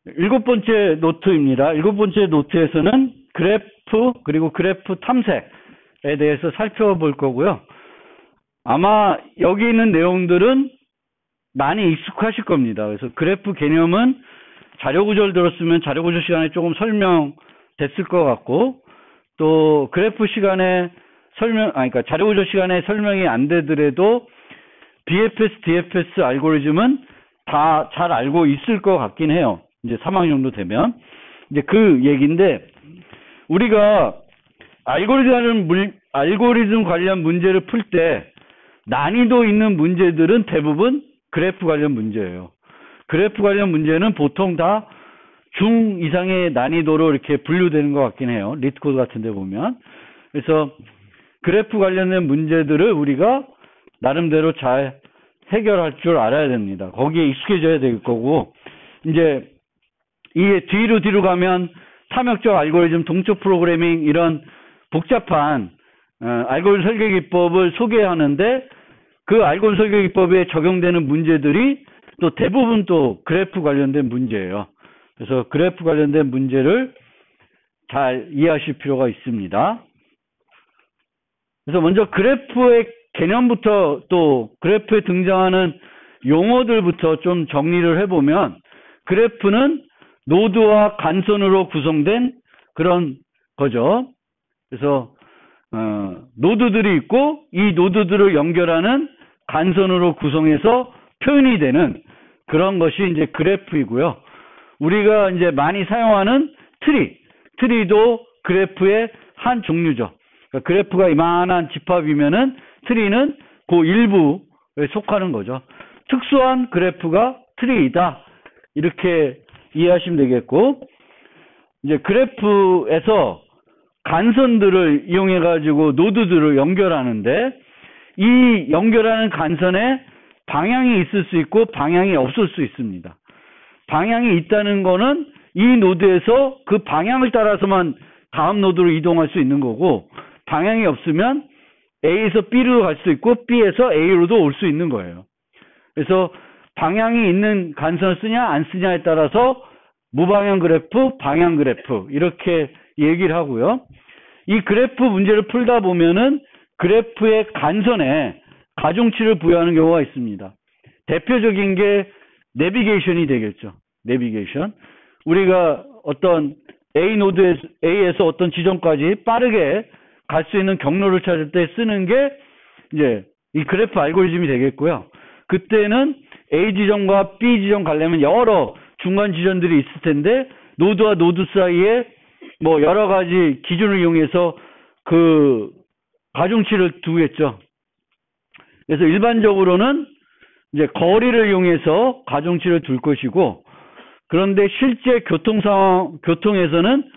일곱 번째 노트입니다. 일곱 번째 노트에서는 그래프 그리고 그래프 탐색에 대해서 살펴볼 거고요. 아마 여기 있는 내용들은 많이 익숙하실 겁니다. 그래서 그래프 개념은 자료구조를 들었으면 자료구조 시간에 조금 설명됐을 것 같고, 또 그래프 시간에 그러니까 자료구조 시간에 설명이 안 되더라도 BFS, DFS 알고리즘은 다 잘 알고 있을 것 같긴 해요. 이제 3학년 정도 되면. 이제 그 얘기인데, 우리가 알고리즘 관련 문제를 풀 때 난이도 있는 문제들은 대부분 그래프 관련 문제예요. 그래프 관련 문제는 보통 다 중 이상의 난이도로 이렇게 분류되는 것 같긴 해요. 리트코드 같은 데 보면. 그래서 그래프 관련된 문제들을 우리가 나름대로 잘 해결할 줄 알아야 됩니다. 거기에 익숙해져야 될 거고, 이제 이게 뒤로 가면 탐욕적 알고리즘, 동적 프로그래밍 이런 복잡한 알고리즘 설계 기법을 소개하는데, 그 알고리즘 설계 기법에 적용되는 문제들이 또 대부분 또 그래프 관련된 문제예요. 그래서 그래프 관련된 문제를 잘 이해하실 필요가 있습니다. 그래서 먼저 그래프의 개념부터 또 그래프에 등장하는 용어들부터 좀 정리를 해보면, 그래프는 노드와 간선으로 구성된 그런 거죠. 그래서 노드들이 있고 이 노드들을 연결하는 간선으로 구성해서 표현이 되는 그런 것이 이제 그래프이고요. 우리가 이제 많이 사용하는 트리도 그래프의 한 종류죠. 그러니까 그래프가 이만한 집합이면은 트리는 그 일부에 속하는 거죠. 특수한 그래프가 트리이다, 이렇게 이해하시면 되겠고, 이제 그래프에서 간선들을 이용해 가지고 노드들을 연결하는데, 이 연결하는 간선에 방향이 있을 수 있고 방향이 없을 수 있습니다. 방향이 있다는 거는 이 노드에서 그 방향을 따라서만 다음 노드로 이동할 수 있는 거고, 방향이 없으면 A에서 B로 갈 수 있고 B에서 A로도 올 수 있는 거예요. 그래서 방향이 있는 간선을 쓰냐 안 쓰냐에 따라서 무방향 그래프, 방향 그래프 이렇게 얘기를 하고요. 이 그래프 문제를 풀다 보면은 그래프의 간선에 가중치를 부여하는 경우가 있습니다. 대표적인 게 내비게이션이 되겠죠. 내비게이션. 우리가 어떤 A에서 어떤 지점까지 빠르게 갈 수 있는 경로를 찾을 때 쓰는 게 이제 이 그래프 알고리즘이 되겠고요. 그때는 A 지점과 B 지점 가려면 여러 중간 지점들이 있을 텐데, 노드와 노드 사이에 뭐 여러 가지 기준을 이용해서 그 가중치를 두겠죠. 그래서 일반적으로는 이제 거리를 이용해서 가중치를 둘 것이고, 그런데 실제 교통에서는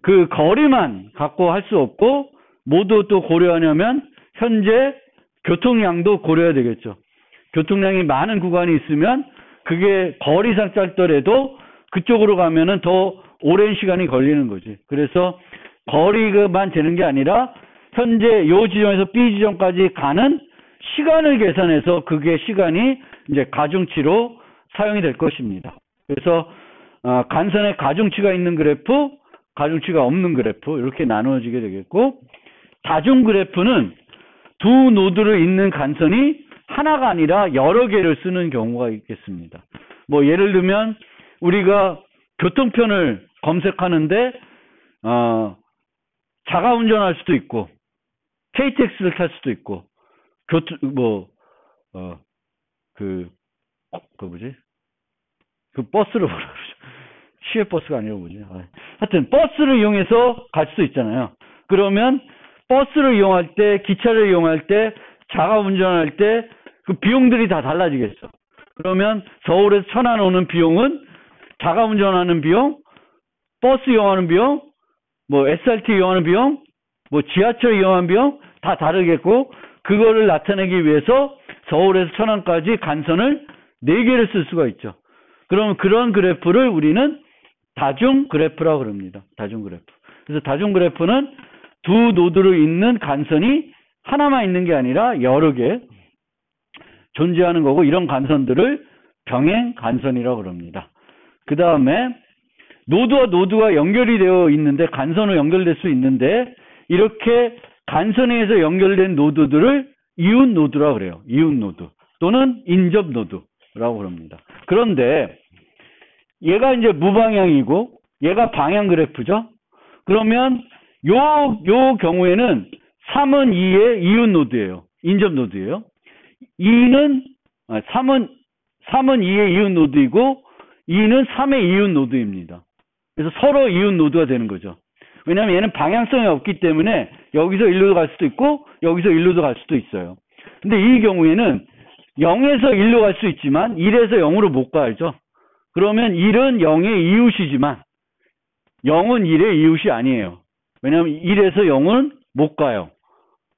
그 거리만 갖고 할 수 없고, 뭐도 또 고려하냐면 현재 교통량도 고려해야 되겠죠. 교통량이 많은 구간이 있으면 그게 거리상 짧더라도 그쪽으로 가면은 더 오랜 시간이 걸리는 거지. 그래서 거리만 되는 게 아니라 현재 요 지점에서 B 지점까지 가는 시간을 계산해서 그게 시간이 이제 가중치로 사용이 될 것입니다. 그래서 간선에 가중치가 있는 그래프, 가중치가 없는 그래프 이렇게 나누어지게 되겠고, 다중 그래프는 두 노드를 잇는 간선이 하나가 아니라 여러 개를 쓰는 경우가 있겠습니다. 뭐 예를 들면 우리가 교통편을 검색하는데 자가 운전할 수도 있고 KTX를 탈 수도 있고 그 버스를 뭐라 그러죠? 시외버스가 아니라 뭐지? 하여튼 버스를 이용해서 갈 수도 있잖아요. 그러면 버스를 이용할 때, 기차를 이용할 때, 자가 운전할 때 그 비용들이 다 달라지겠죠. 그러면 서울에서 천안 오는 비용은 자가 운전하는 비용, 버스 이용하는 비용, 뭐 SRT 이용하는 비용, 뭐 지하철 이용하는 비용 다 다르겠고, 그거를 나타내기 위해서 서울에서 천안까지 간선을 4개를 쓸 수가 있죠. 그럼 그런 그래프를 우리는 다중 그래프라고 그럽니다. 다중 그래프. 그래서 다중 그래프는 두 노드를 잇는 간선이 하나만 있는 게 아니라 여러 개 존재하는 거고, 이런 간선들을 병행 간선이라고 그럽니다. 그 다음에 노드와 노드가 연결이 되어 있는데 간선으로 연결될 수 있는데 이렇게 간선에 의해서 연결된 노드들을 이웃 노드라고 그래요. 이웃 노드 또는 인접 노드라고 그럽니다. 그런데 얘가 이제 무방향이고 얘가 방향 그래프죠. 그러면 요 경우에는 3은 2의 이웃 노드예요. 인접 노드예요. 3은 2의 이웃 노드이고 2는 3의 이웃 노드입니다. 그래서 서로 이웃 노드가 되는 거죠. 왜냐하면 얘는 방향성이 없기 때문에 여기서 1루도 갈 수도 있고 여기서 1루도 갈 수도 있어요. 근데 이 경우에는 0에서 1로 갈 수 있지만 1에서 0으로 못 가죠. 그러면 1은 0의 이웃이지만 0은 1의 이웃이 아니에요. 왜냐하면 1에서 0은 못 가요.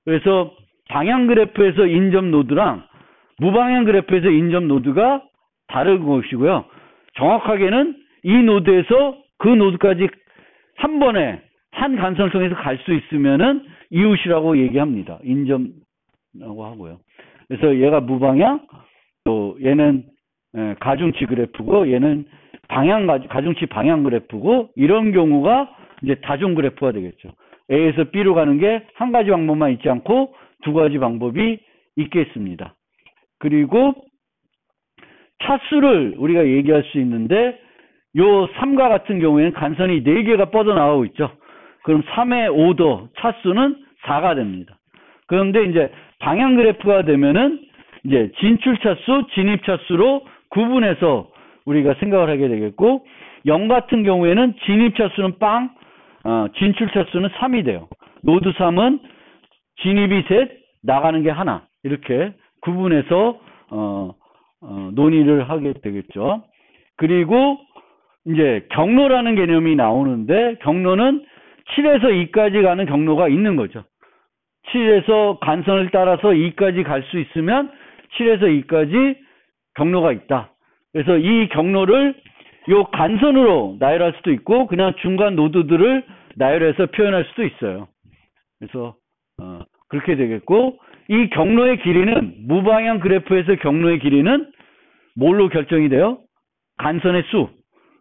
그래서 방향 그래프에서 인접 노드랑 무방향 그래프에서 인접 노드가 다른 것이고요. 정확하게는 이 노드에서 그 노드까지 한 번에 한 간선성에서 갈 수 있으면은 이웃이라고 얘기합니다. 인접라고 하고요. 그래서 얘가 무방향, 또 얘는 가중치 그래프고 얘는 가중치 방향 그래프고 이런 경우가 이제 다중 그래프가 되겠죠. A에서 B로 가는 게 한 가지 방법만 있지 않고 두 가지 방법이 있겠습니다. 그리고 차수를 우리가 얘기할 수 있는데 요 3과 같은 경우에는 간선이 4개가 뻗어나오고 있죠. 그럼 3의 오더 차수는 4가 됩니다. 그런데 이제 방향 그래프가 되면은 이제 진출 차수, 진입 차수로 구분해서 우리가 생각을 하게 되겠고 0 같은 경우에는 진입 차수는 진출 차수는 3이 돼요. 노드 3은 진입이 셋, 나가는 게 하나. 이렇게 구분해서 논의를 하게 되겠죠. 그리고 이제 경로라는 개념이 나오는데 경로는 7에서 2까지 가는 경로가 있는 거죠. 7에서 간선을 따라서 2까지 갈 수 있으면 7에서 2까지 경로가 있다. 그래서 이 경로를 요 간선으로 나열할 수도 있고 그냥 중간 노드들을 나열해서 표현할 수도 있어요. 그래서 그렇게 되겠고 이 경로의 길이는 무방향 그래프에서 경로의 길이는 뭘로 결정이 돼요? 간선의 수.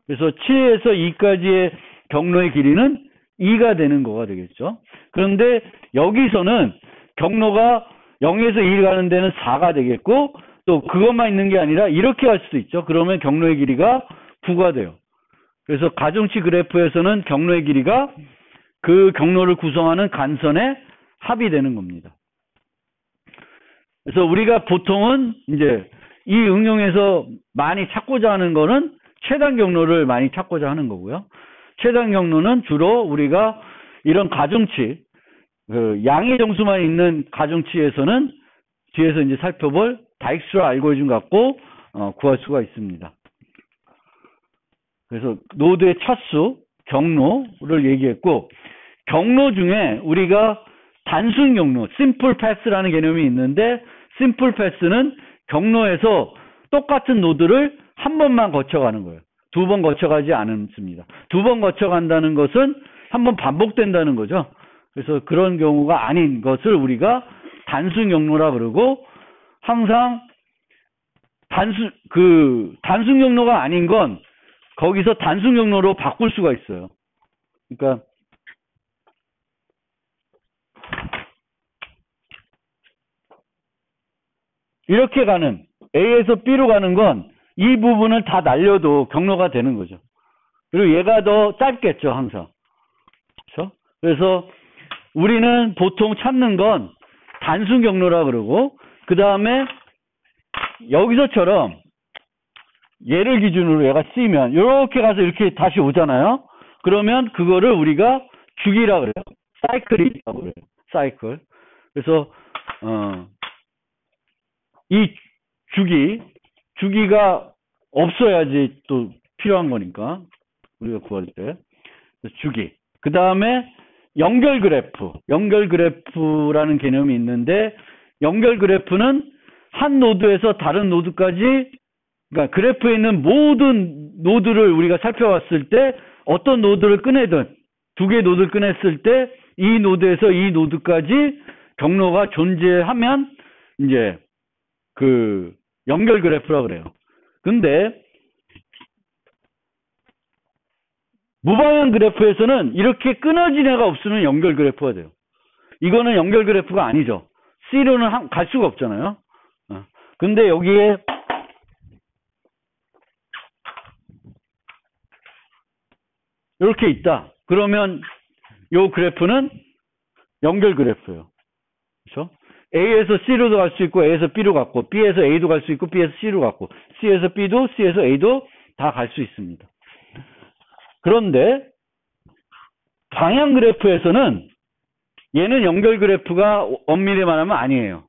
그래서 7에서 2까지의 경로의 길이는 2가 되는 거가 되겠죠. 그런데 여기서는 경로가 0에서 2 가는 데는 4가 되겠고 또 그것만 있는 게 아니라 이렇게 갈 수도 있죠. 그러면 경로의 길이가 9가 돼요. 그래서 가중치 그래프에서는 경로의 길이가 그 경로를 구성하는 간선의 합이 되는 겁니다. 그래서 우리가 보통은 이제 이 응용에서 많이 찾고자 하는 거는 최단 경로를 많이 찾고자 하는 거고요. 최단 경로는 주로 우리가 이런 가중치, 양의 정수만 있는 가중치에서는 뒤에서 이제 살펴볼 다익스트라 알고리즘 갖고 구할 수가 있습니다. 그래서 노드의 차수, 경로를 얘기했고 경로 중에 우리가 단순 경로, 심플 패스라는 개념이 있는데 심플 패스는 경로에서 똑같은 노드를 한 번만 거쳐가는 거예요. 두 번 거쳐가지 않습니다. 두 번 거쳐간다는 것은 한 번 반복된다는 거죠. 그래서 그런 경우가 아닌 것을 우리가 단순 경로라 그러고 항상 단순 경로가 아닌 건 거기서 단순 경로로 바꿀 수가 있어요. 그러니까 이렇게 가는 A에서 B로 가는 건 이 부분을 다 날려도 경로가 되는 거죠. 그리고 얘가 더 짧겠죠, 항상. 그렇죠? 그래서 우리는 보통 찾는 건 단순 경로라 그러고 그 다음에 여기서처럼 얘를 기준으로 얘가 쓰이면 이렇게 가서 이렇게 다시 오잖아요. 그러면 그거를 우리가 주기라 그래요. 사이클이라고 그래요. 사이클. 그래서 이 주기가 없어야지 또 필요한 거니까 우리가 구할 때 주기. 그 다음에 연결 그래프라는 개념이 있는데 연결 그래프는 한 노드에서 다른 노드까지 그러니까 그래프에 있는 모든 노드를 우리가 살펴봤을 때 어떤 노드를 꺼내든 두 개의 노드를 꺼냈을 때 이 노드에서 이 노드까지 경로가 존재하면 이제 그 연결 그래프라고 그래요. 근데 무방향 그래프에서는 이렇게 끊어진 애가 없으면 연결 그래프가 돼요. 이거는 연결 그래프가 아니죠. C로는 갈 수가 없잖아요. 근데 여기에 이렇게 있다. 그러면 요 그래프는 연결 그래프예요. 그렇죠? A에서 C로도 갈 수 있고 A에서 B로 갔고 B에서 A도 갈 수 있고 B에서 C로 갔고 C에서 B도 C에서 A도 다 갈 수 있습니다. 그런데 방향 그래프에서는 얘는 연결 그래프가 엄밀히 말하면 아니에요.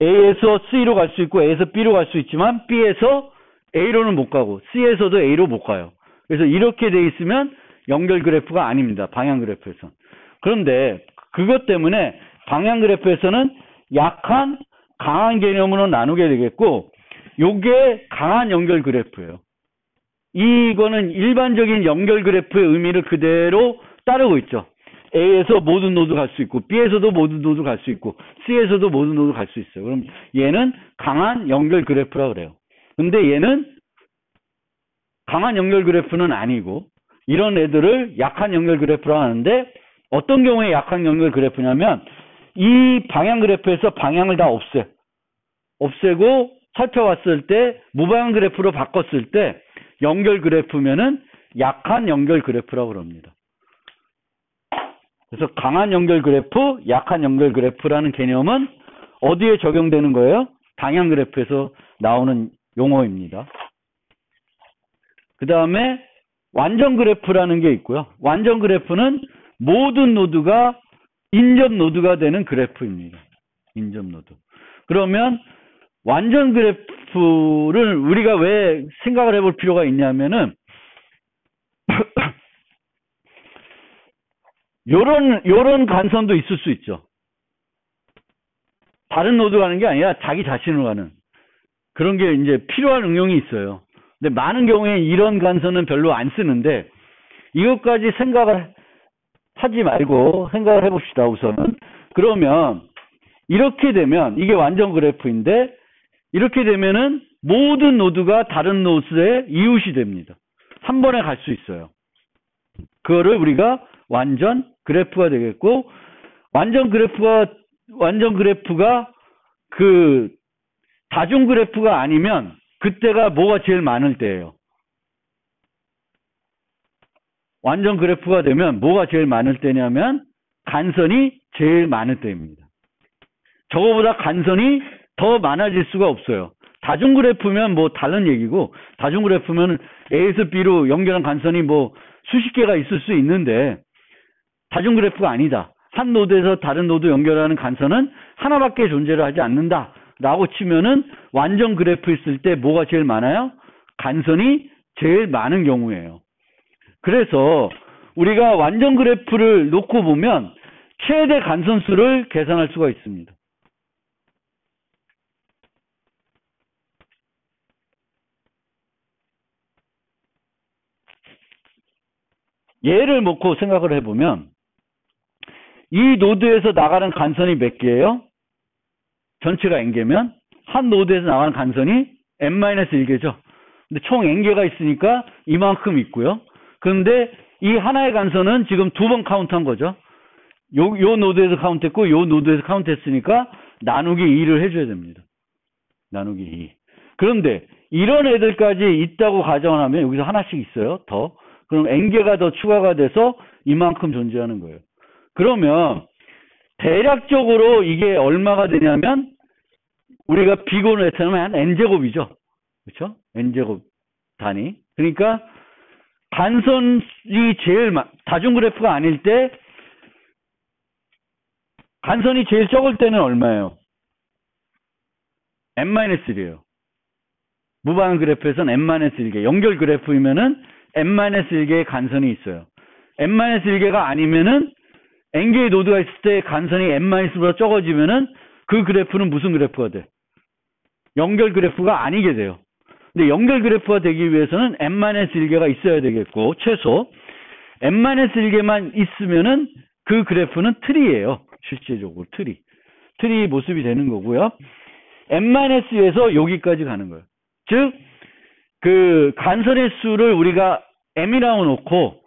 A에서 C로 갈 수 있고 A에서 B로 갈 수 있지만 B에서 A로는 못 가고 C에서도 A로 못 가요. 그래서 이렇게 돼 있으면 연결 그래프가 아닙니다. 방향 그래프에서는. 그런데 그것 때문에 방향 그래프에서는 약한, 강한 개념으로 나누게 되겠고 요게 강한 연결 그래프예요. 이거는 일반적인 연결 그래프의 의미를 그대로 따르고 있죠. A에서 모든 노드 갈 수 있고 B에서도 모든 노드 갈 수 있고 C에서도 모든 노드 갈 수 있어요. 그럼 얘는 강한 연결 그래프라 그래요. 근데 얘는 강한 연결 그래프는 아니고 이런 애들을 약한 연결 그래프라고 하는데 어떤 경우에 약한 연결 그래프냐면 이 방향 그래프에서 방향을 다 없애고 살펴봤을 때 무방향 그래프로 바꿨을 때 연결 그래프면은 약한 연결 그래프라고 그럽니다. 그래서 강한 연결 그래프, 약한 연결 그래프라는 개념은 어디에 적용되는 거예요? 방향 그래프에서 나오는 용어입니다. 그 다음에 완전 그래프라는 게 있고요. 완전 그래프는 모든 노드가 인접 노드가 되는 그래프입니다. 인접 노드. 그러면 완전 그래프를 우리가 왜 생각을 해볼 필요가 있냐면은 요런 간선도 있을 수 있죠. 다른 노드 가는 게 아니라 자기 자신으로 가는 그런 게 이제 필요한 응용이 있어요. 근데 많은 경우에 이런 간선은 별로 안 쓰는데 이것까지 생각을 하지 말고 생각을 해봅시다. 우선은 그러면 이렇게 되면 이게 완전 그래프인데 이렇게 되면은 모든 노드가 다른 노드의 이웃이 됩니다. 한 번에 갈 수 있어요. 그거를 우리가 완전 그래프가 되겠고 완전 그래프가 그 다중 그래프가 아니면 그때가 뭐가 제일 많을 때예요. 완전 그래프가 되면 뭐가 제일 많을 때냐면 간선이 제일 많을 때입니다. 저거보다 간선이 더 많아질 수가 없어요. 다중 그래프면 뭐 다른 얘기고 다중 그래프면 A에서 B로 연결한 간선이 뭐 수십 개가 있을 수 있는데 다중 그래프가 아니다. 한 노드에서 다른 노드 연결하는 간선은 하나밖에 존재를 하지 않는다. 라고 치면은 완전 그래프 있을 때 뭐가 제일 많아요? 간선이 제일 많은 경우예요. 그래서 우리가 완전 그래프를 놓고 보면 최대 간선수를 계산할 수가 있습니다. 예를 놓고 생각을 해보면 이 노드에서 나가는 간선이 몇 개예요? 전체가 n개면 한 노드에서 나가는 간선이 n-1개죠. 근데 총 n개가 있으니까 이만큼 있고요. 그런데 이 하나의 간선은 지금 두 번 카운트한 거죠. 요 노드에서 카운트했고 요 노드에서 카운트했으니까 나누기 2를 해줘야 됩니다. 나누기 2. 그런데 이런 애들까지 있다고 가정하면 여기서 하나씩 있어요. 더. 그럼 n개가 더 추가가 돼서 이만큼 존재하는 거예요. 그러면 대략적으로 이게 얼마가 되냐면 우리가 비곤을 했다면 한 n제곱이죠. 그렇죠? n제곱 단위. 그러니까 간선이 제일 다중 그래프가 아닐 때 간선이 제일 적을 때는 얼마예요? n-1이에요. 무방향 그래프에서는 n-1개. 연결 그래프이면은 n-1개의 간선이 있어요. n-1개가 아니면은 n개의 노드가 있을 때 간선이 n-보다 적어지면은 그 그래프는 무슨 그래프가 돼? 연결 그래프가 아니게 돼요. 근데 연결 그래프가 되기 위해서는 n-1개가 있어야 되겠고 최소 n-1개만 있으면은 그 그래프는 트리예요. 실제적으로 트리 모습이 되는 거고요. n-에서 여기까지 가는 거예요. 즉 그 간선의 수를 우리가 m이라고 놓고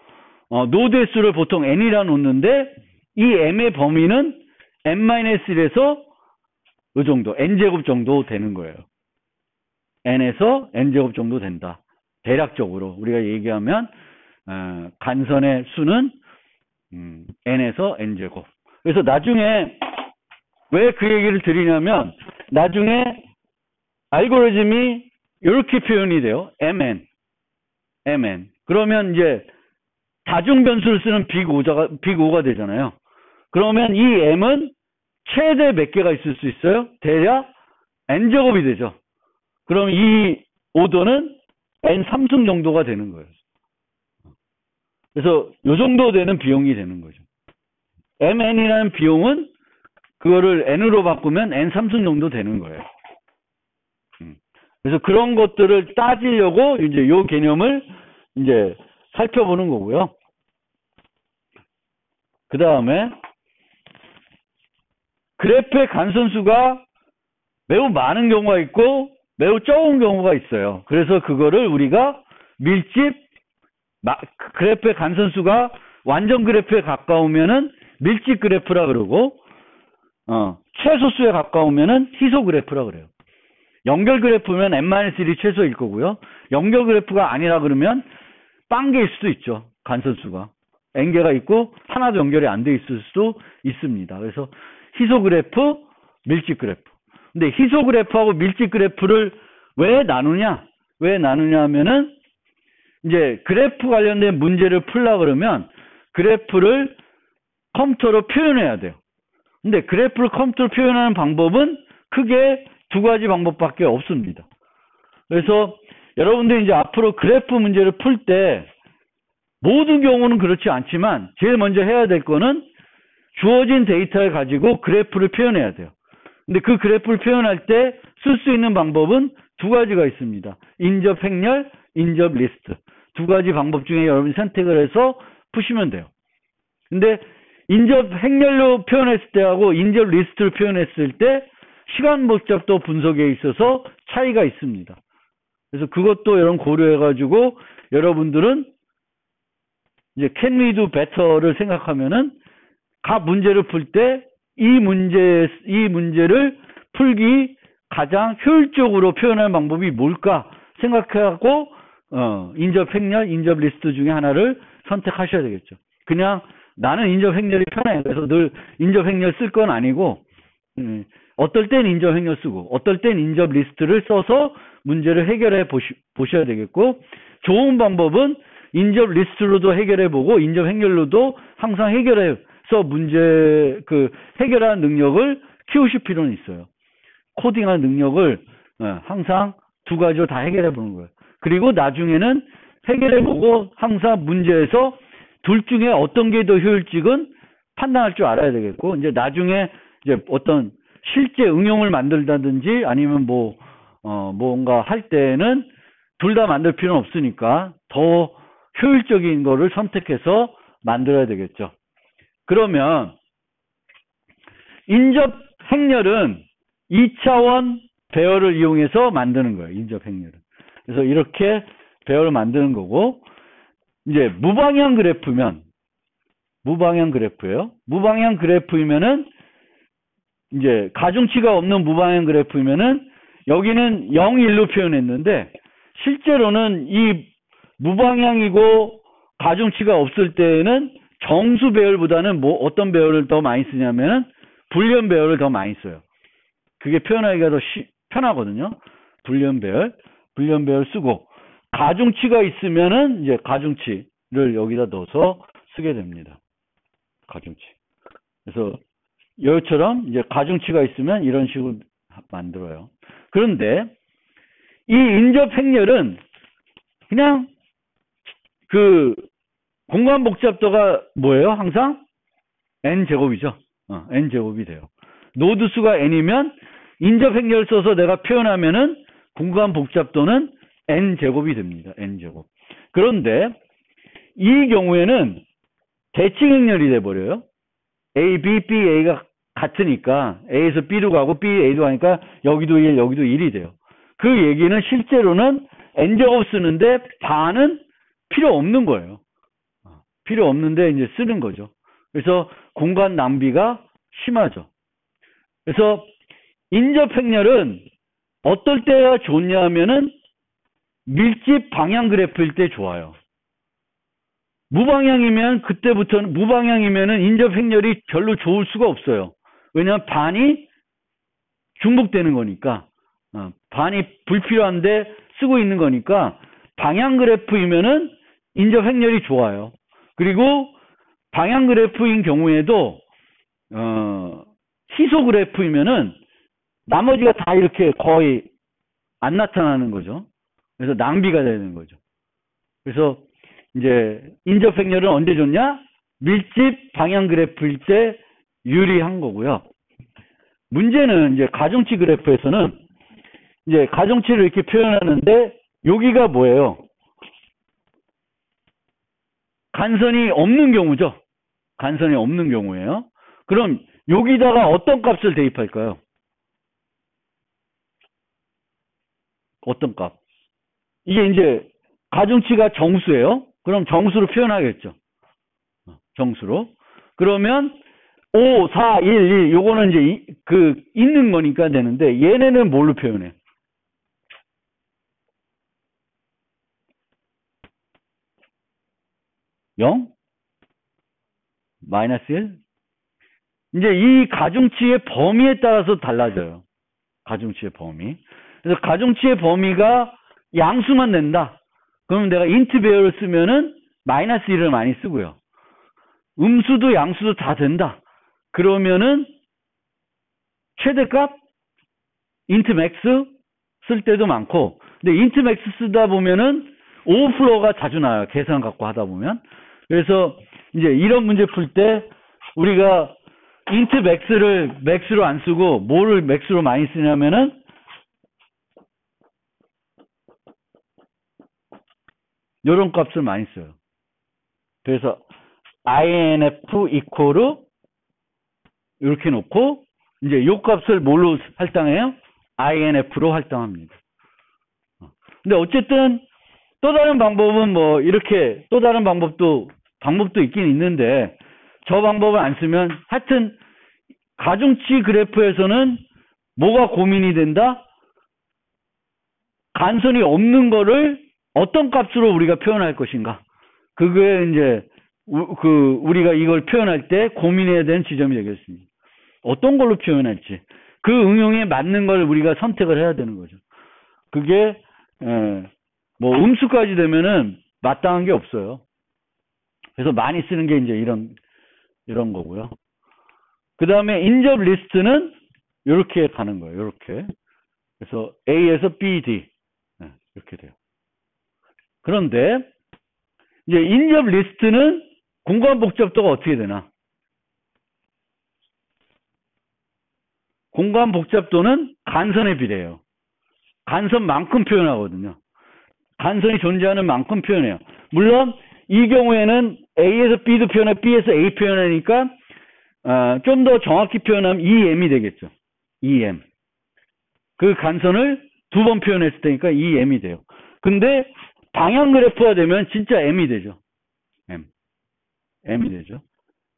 노드의 수를 보통 n이라 놓는데 이 m의 범위는 n-1에서 이 정도, n제곱 정도 되는 거예요. n에서 n제곱 정도 된다. 대략적으로 우리가 얘기하면 간선의 수는 n에서 n제곱. 그래서 나중에 왜 그 얘기를 드리냐면 나중에 알고리즘이 이렇게 표현이 돼요. mn. 그러면 이제 다중 변수를 쓰는 빅5가 되잖아요. 그러면 이 m은 최대 몇 개가 있을 수 있어요? 대략 n제곱이 되죠. 그럼 이 오더는 n3승 정도가 되는 거예요. 그래서 이 정도 되는 비용이 되는 거죠. mn이라는 비용은 그거를 n으로 바꾸면 n3승 정도 되는 거예요. 그래서 그런 것들을 따지려고 이제 이 개념을 이제 살펴보는 거고요. 그 다음에 그래프의 간선수가 매우 많은 경우가 있고 매우 적은 경우가 있어요. 그래서 그거를 우리가 그래프의 간선수가 완전 그래프에 가까우면은 밀집 그래프라 그러고 최소수에 가까우면은 희소 그래프라 그래요. 연결 그래프면 n-1이 최소일 거고요. 연결 그래프가 아니라 그러면 빵개일 수도 있죠. 간선수가. n개가 있고 하나도 연결이 안 돼 있을 수도 있습니다. 그래서 희소 그래프, 밀집 그래프. 근데 희소 그래프하고 밀집 그래프를 왜 나누냐 하면은 이제 그래프 관련된 문제를 풀라 그러면 그래프를 컴퓨터로 표현해야 돼요. 근데 그래프를 컴퓨터로 표현하는 방법은 크게 두 가지 방법밖에 없습니다. 그래서 여러분들이 이제 앞으로 그래프 문제를 풀 때 모든 경우는 그렇지 않지만 제일 먼저 해야 될 거는 주어진 데이터를 가지고 그래프를 표현해야 돼요. 근데 그 그래프를 표현할 때 쓸 수 있는 방법은 두 가지가 있습니다. 인접 행렬, 인접 리스트. 두 가지 방법 중에 여러분이 선택을 해서 푸시면 돼요. 근데 인접 행렬로 표현했을 때하고 인접 리스트를 표현했을 때 시간 복잡도 분석에 있어서 차이가 있습니다. 그래서 그것도 여러분 고려해가지고 여러분들은 이제 can we do better를 생각하면은 각 문제를 풀 때 이 문제를 풀기 가장 효율적으로 표현할 방법이 뭘까 생각하고 인접 행렬, 인접 리스트 중에 하나를 선택하셔야 되겠죠. 그냥 나는 인접 행렬이 편해. 그래서 늘 인접 행렬 쓸 건 아니고 어떨 땐 인접 행렬 쓰고 어떨 땐 인접 리스트를 써서 문제를 해결해 보셔야 되겠고 좋은 방법은 인접 리스트로도 해결해 보고 인접 행렬로도 항상 해결해서 해결하는 능력을 키우실 필요는 있어요. 코딩하는 능력을 항상 두 가지로 다 해결해 보는 거예요. 그리고 나중에는 해결해 보고 항상 문제에서 둘 중에 어떤 게 더 효율적은 판단할 줄 알아야 되겠고 이제 나중에 이제 어떤 실제 응용을 만들다든지 아니면 뭔가 할 때는 둘 다 만들 필요는 없으니까 더 효율적인 거를 선택해서 만들어야 되겠죠. 그러면 인접 행렬은 2차원 배열을 이용해서 만드는 거예요. 인접 행렬은. 그래서 이렇게 배열을 만드는 거고 이제 무방향 그래프예요. 무방향 그래프이면은 이제 가중치가 없는 무방향 그래프이면은 여기는 0, 1로 표현했는데 실제로는 이 무방향이고 가중치가 없을 때에는 정수 배열보다는 어떤 배열을 더 많이 쓰냐면은 불리한 배열을 더 많이 써요. 그게 표현하기가 더 편하거든요. 불리한 배열 쓰고 가중치가 있으면은 이제 가중치를 여기다 넣어서 쓰게 됩니다. 가중치. 그래서 여기처럼 이제 가중치가 있으면 이런 식으로 만들어요. 그런데 이 인접 행렬은 그냥 공간 복잡도가 뭐예요? 항상 n제곱이죠. n제곱이 돼요. 노드 수가 n이면 인접 행렬 써서 내가 표현하면은 공간 복잡도는 n제곱이 됩니다. n제곱. 그런데 이 경우에는 대칭 행렬이 돼버려요. A, B, B, A가 같으니까 A에서 B로 가고 B, A로 가니까 여기도 1, 여기도 1이 돼요. 그 얘기는 실제로는 n제곱 쓰는데 반은 필요 없는 거예요. 필요 없는데 이제 쓰는 거죠. 그래서 공간 낭비가 심하죠. 그래서 인접 행렬은 어떨 때가 좋냐 하면은 밀집 방향 그래프일 때 좋아요. 무방향이면 그때부터는 무방향이면은 인접 행렬이 별로 좋을 수가 없어요. 왜냐하면 반이 중복되는 거니까 반이 불필요한데 쓰고 있는 거니까 방향 그래프이면은 인접 행렬이 좋아요. 그리고 방향 그래프인 경우에도 희소 그래프이면은 나머지가 다 이렇게 거의 안 나타나는 거죠. 그래서 낭비가 되는 거죠. 그래서 이제 인접 행렬은 언제 좋냐? 밀집 방향 그래프일 때 유리한 거고요. 문제는 이제 가중치 그래프에서는 이제 가중치를 이렇게 표현하는데 여기가 뭐예요? 간선이 없는 경우죠. 간선이 없는 경우예요. 그럼 여기다가 어떤 값을 대입할까요? 어떤 값? 이게 이제 가중치가 정수예요. 그럼 정수로 표현하겠죠. 정수로. 그러면 5, 4, 1, 1 요거는 이제 있는 거니까 되는데 얘네는 뭘로 표현해? 0? 마이너스 1? 이제 이 가중치의 범위에 따라서 달라져요. 가중치의 범위. 그래서 가중치의 범위가 양수만 낸다. 그러면 내가 인트 배열을 쓰면은 마이너스 1을 많이 쓰고요. 음수도 양수도 다 된다. 그러면은 최대값 인트 맥스 쓸 때도 많고, 근데 인트 맥스 쓰다 보면은 오버플로우가 자주 나와요. 계산 갖고 하다 보면. 그래서 이제 이런 문제 풀 때 우리가 인트 맥스를 맥스로 안 쓰고 뭐를 맥스로 많이 쓰냐면은 이런 값을 많이 써요. 그래서 INF 이코르 이렇게 놓고 이제 요 값을 뭘로 할당해요? INF로 할당합니다. 근데 어쨌든 또 다른 방법은 뭐 이렇게 또 다른 방법도 있긴 있는데 저 방법을 안 쓰면 하여튼 가중치 그래프에서는 뭐가 고민이 된다? 간선이 없는 거를 어떤 값으로 우리가 표현할 것인가? 그게 이제 우리가 이걸 표현할 때 고민해야 되는 지점이 되겠습니다. 어떤 걸로 표현할지 그 응용에 맞는 걸 우리가 선택을 해야 되는 거죠. 그게 뭐 음수까지 되면은 마땅한 게 없어요. 그래서 많이 쓰는 게 이제 이런 거고요. 그 다음에 인접 리스트는 이렇게 가는 거예요. 이렇게. 그래서 A에서 B, D 이렇게 돼요. 그런데 이제 인접 리스트는 공간 복잡도가 어떻게 되나? 공간 복잡도는 간선에 비례해요. 간선만큼 표현하거든요. 간선이 존재하는 만큼 표현해요. 물론 이 경우에는 A에서 B도 표현하고 B에서 A 표현하니까 좀 더 정확히 표현하면 EM이 되겠죠. EM. 그 간선을 두 번 표현했을 테니까 EM이 돼요. 근데 방향 그래프가 되면 진짜 M이 되죠. M이 되죠.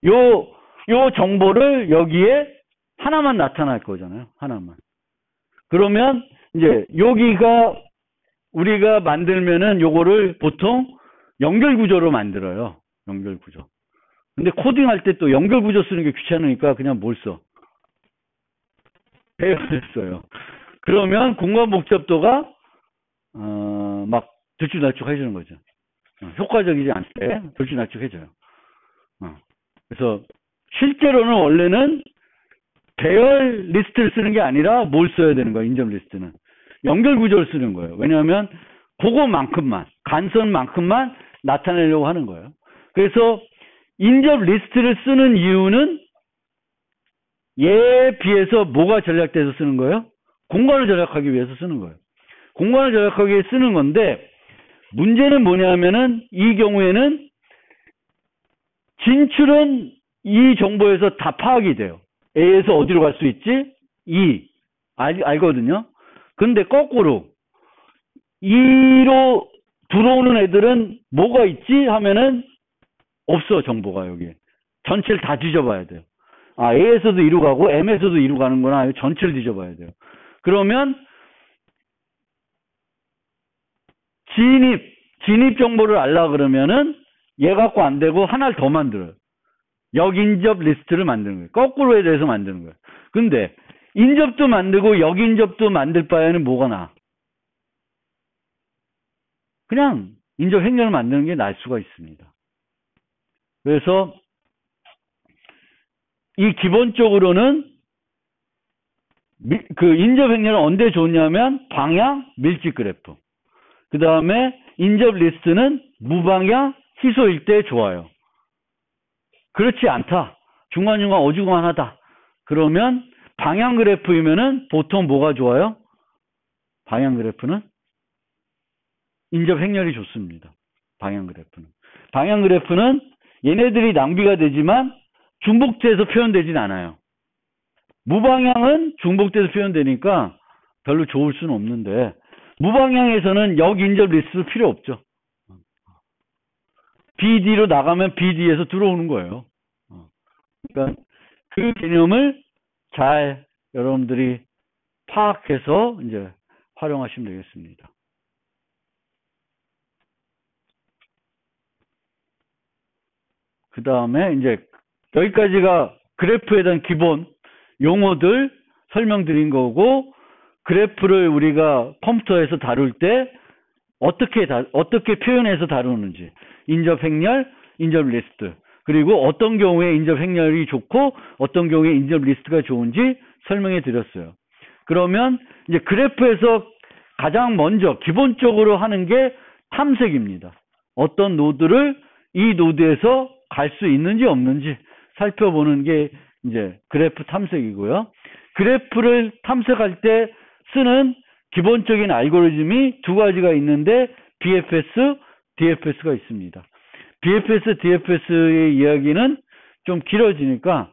요 정보를 여기에 하나만 나타날 거잖아요. 하나만. 그러면 이제 여기가 우리가 만들면은 요거를 보통 연결 구조로 만들어요. 연결 구조. 근데 코딩할 때 또 연결 구조 쓰는 게 귀찮으니까 그냥 뭘 써? 배열을 써요. 그러면 공간 복잡도가 막 들쭉날쭉 해주는 거죠. 효과적이지 않게 들쭉날쭉 해줘요. 그래서 실제로는 원래는 배열 리스트를 쓰는 게 아니라 뭘 써야 되는 거예요. 인접 리스트는 연결 구조를 쓰는 거예요. 왜냐하면 그거만큼만 간선만큼만 나타내려고 하는 거예요. 그래서 인접 리스트를 쓰는 이유는 얘에 비해서 뭐가 전략돼서 쓰는 거예요? 공간을 절약하기 위해서 쓰는 거예요. 공간을 절약하기 위해 쓰는 건데 문제는 뭐냐면은 이 경우에는 진출은 이 정보에서 다 파악이 돼요. A에서 어디로 갈 수 있지? E. 알거든요. 근데 거꾸로 E로 들어오는 애들은 뭐가 있지? 하면은 없어, 정보가 여기. 전체를 다 뒤져봐야 돼요. 아, A에서도 2로 가고 M에서도 2로 가는구나. 전체를 뒤져봐야 돼요. 그러면 진입 정보를 알라 그러면은 얘 갖고 안 되고 하나를 더 만들어요. 역인접 리스트를 만드는 거예요. 거꾸로에 대해서 만드는 거예요. 근데 인접도 만들고 역인접도 만들 바에는 뭐가 나아? 그냥 인접 행렬을 만드는 게 나을 수가 있습니다. 그래서 이 기본적으로는 그 인접 행렬은 언제 좋냐면 방향 밀집 그래프. 그 다음에 인접 리스트는 무방향 희소일 때 좋아요. 그렇지 않다. 중간중간 어중간하다. 그러면 방향 그래프이면은 보통 뭐가 좋아요? 방향 그래프는 인접 행렬이 좋습니다. 방향 그래프는. 방향 그래프는 얘네들이 낭비가 되지만 중복돼서 표현되진 않아요. 무방향은 중복돼서 표현되니까 별로 좋을 수는 없는데 무방향에서는 역인접 리스트 필요 없죠. BD로 나가면 BD에서 들어오는 거예요. 그러니까 그 개념을 잘 여러분들이 파악해서 이제 활용하시면 되겠습니다. 그 다음에 이제 여기까지가 그래프에 대한 기본 용어들 설명드린 거고, 그래프를 우리가 컴퓨터에서 다룰 때 어떻게 표현해서 다루는지, 인접 행렬, 인접 리스트, 그리고 어떤 경우에 인접 행렬이 좋고 어떤 경우에 인접 리스트가 좋은지 설명해 드렸어요. 그러면 이제 그래프에서 가장 먼저 기본적으로 하는 게 탐색입니다. 어떤 노드를 이 노드에서 갈 수 있는지 없는지 살펴보는 게 이제 그래프 탐색이고요. 그래프를 탐색할 때 쓰는 기본적인 알고리즘이 두 가지가 있는데 BFS, DFS가 있습니다. BFS, DFS의 이야기는 좀 길어지니까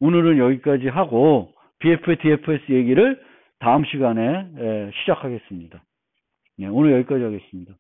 오늘은 여기까지 하고 BFS, DFS 얘기를 다음 시간에 시작하겠습니다. 네, 오늘 여기까지 하겠습니다.